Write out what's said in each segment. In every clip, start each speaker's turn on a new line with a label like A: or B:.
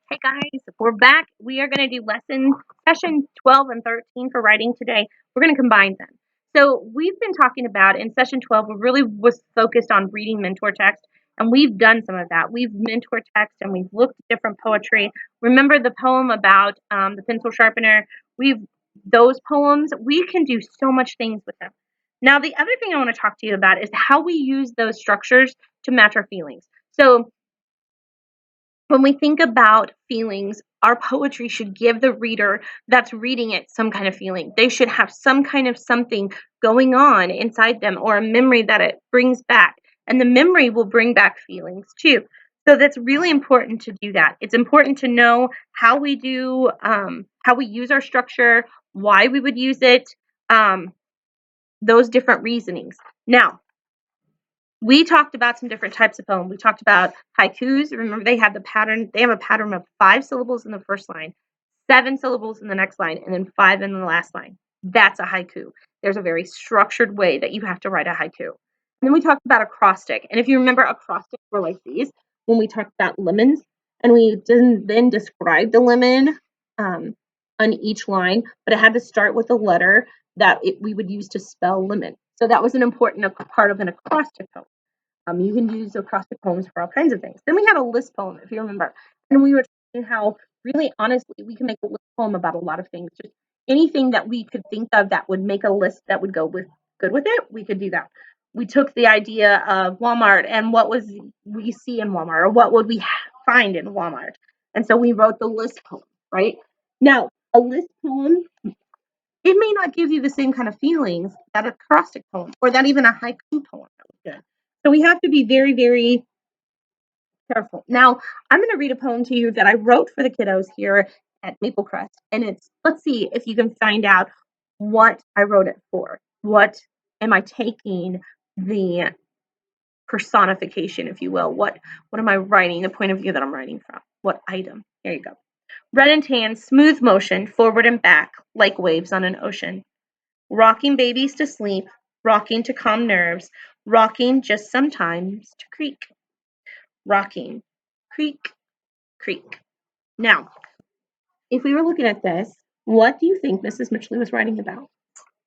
A: Hey guys, we're back. We are going to do session 12 and 13 for writing today. We're going to combine them. So we've been talking about in session 12, we really was focused on reading mentor text, and we've done some of that. We've mentor text and we've looked at different poetry. Remember the poem about the pencil sharpener? Those poems, we can do so much things with them. Now, the other thing I want to talk to you about is how we use those structures to match our feelings. So when we think about feelings, our poetry should give the reader that's reading it some kind of feeling. They should have some kind of something going on inside them or a memory that it brings back. And the memory will bring back feelings too. So that's really important to do that. It's important to know how we use our structure, why we would use it, those different reasonings. Now, we talked about some different types of poem. We talked about haikus. Remember, they have a pattern of 5 syllables in the first line, 7 syllables in the next line, and then 5 in the last line. That's a haiku. There's a very structured way that you have to write a haiku. And then we talked about acrostic. And if you remember, acrostics were like these when we talked about lemons. And we then described the lemon on each line, but it had to start with a letter that we would use to spell lemon. So that was an important part of an acrostic poem. You can use acrostic poems for all kinds of things. Then we had a list poem, if you remember. And we were talking how, really honestly, we can make a list poem about a lot of things. Just anything that we could think of that would make a list that would go good with it, we could do that. We took the idea of Walmart and what we see in Walmart, or what would we find in Walmart. And so we wrote the list poem, right? Now, a list poem, it may not give you the same kind of feelings that a acrostic poem or that even a haiku poem would do. So we have to be very, very careful. Now, I'm going to read a poem to you that I wrote for the kiddos here at Maple Crest. And let's see if you can find out what I wrote it for. What am I taking the personification, if you will? What am I writing, the point of view that I'm writing from? What item? Here you go. Red and tan, smooth motion, forward and back, like waves on an ocean. Rocking babies to sleep, rocking to calm nerves, rocking just sometimes to creak. Rocking, creak, creak. Now, if we were looking at this, what do you think Mrs. Mitchley was writing about?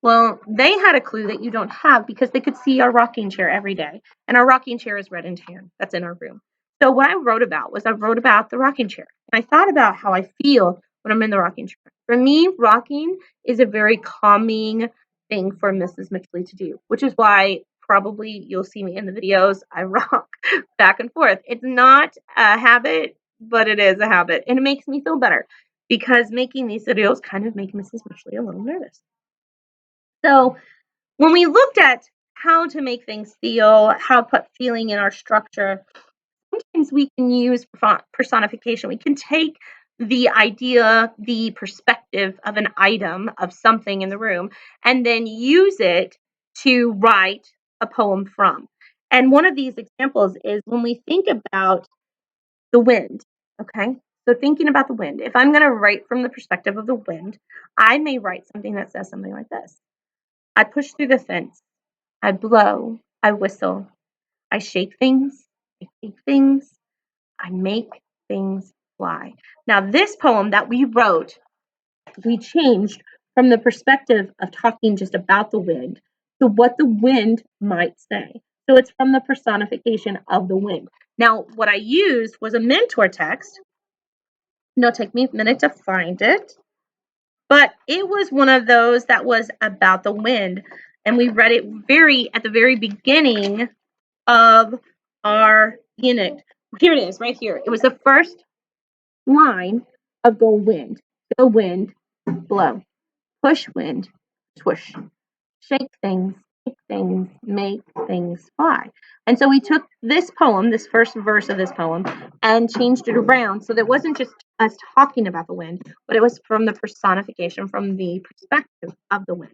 A: Well, they had a clue that you don't have because they could see our rocking chair every day. And our rocking chair is red and tan. That's in our room. So what I wrote about the rocking chair. And I thought about how I feel when I'm in the rocking chair. For me, rocking is a very calming thing for Mrs. Mitchley to do, which is why probably you'll see me in the videos. I rock back and forth. It's not a habit, but it is a habit. And it makes me feel better because making these videos kind of make Mrs. Mitchley a little nervous. So when we looked at how to make things feel, how to put feeling in our structure, sometimes we can use personification. We can take the idea, the perspective of an item, of something in the room, and then use it to write a poem from. And one of these examples is when we think about the wind, okay? So thinking about the wind, if I'm going to write from the perspective of the wind, I may write something that says something like this. I push through the fence. I blow. I whistle. I shake things. I take things. I make things fly. Now, this poem that we wrote, we changed from the perspective of talking just about the wind to what the wind might say. So it's from the personification of the wind. Now, what I used was a mentor text. It'll take me a minute to find it. But it was one of those that was about the wind. And we read it at the very beginning of our unit. Here it is, right here. It was the first line of Go Wind. Go wind, blow. Push wind, swoosh. Shake things, kick things, make things fly. And so we took this poem, this first verse of this poem, and changed it around so that it wasn't just us talking about the wind, but it was from the personification, from the perspective of the wind.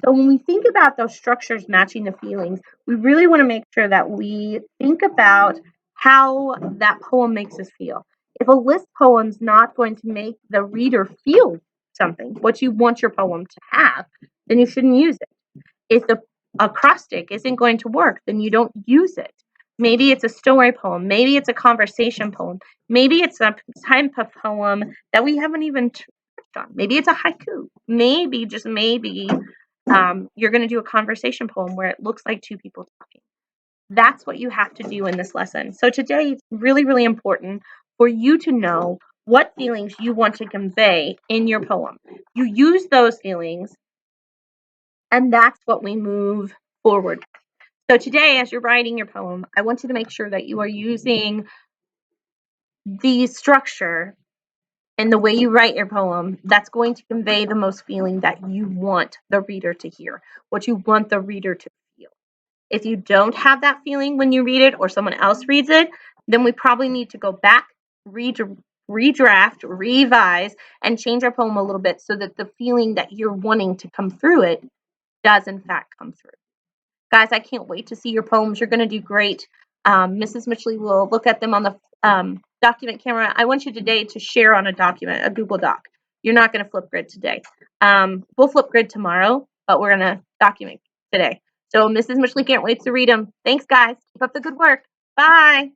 A: So when we think about those structures matching the feelings, we really want to make sure that we think about how that poem makes us feel. If a list poem's not going to make the reader feel something, what you want your poem to have, then you shouldn't use it. If the acrostic isn't going to work, then you don't use it. Maybe it's a story poem. Maybe it's a conversation poem. Maybe it's a type of poem that we haven't even touched on. Maybe it's a haiku. Maybe, just maybe, you're going to do a conversation poem where it looks like two people talking. That's what you have to do in this lesson. So today it's really, really important for you to know what feelings you want to convey in your poem. You use those feelings, and that's what we move forward. So today, as you're writing your poem, I want you to make sure that you are using the structure and the way you write your poem that's going to convey the most feeling that you want the reader to hear, what you want the reader to feel. If you don't have that feeling when you read it or someone else reads it, then we probably need to go back, redraft, revise, and change our poem a little bit so that the feeling that you're wanting to come through it does in fact come through. Guys, I can't wait to see your poems. You're going to do great. Mrs. Mitchley will look at them on the document camera. I want you today to share on a document, a Google Doc. You're not going to Flipgrid today. We'll Flipgrid tomorrow, but we're going to document today. So Mrs. Mitchley can't wait to read them. Thanks, guys. Keep up the good work. Bye.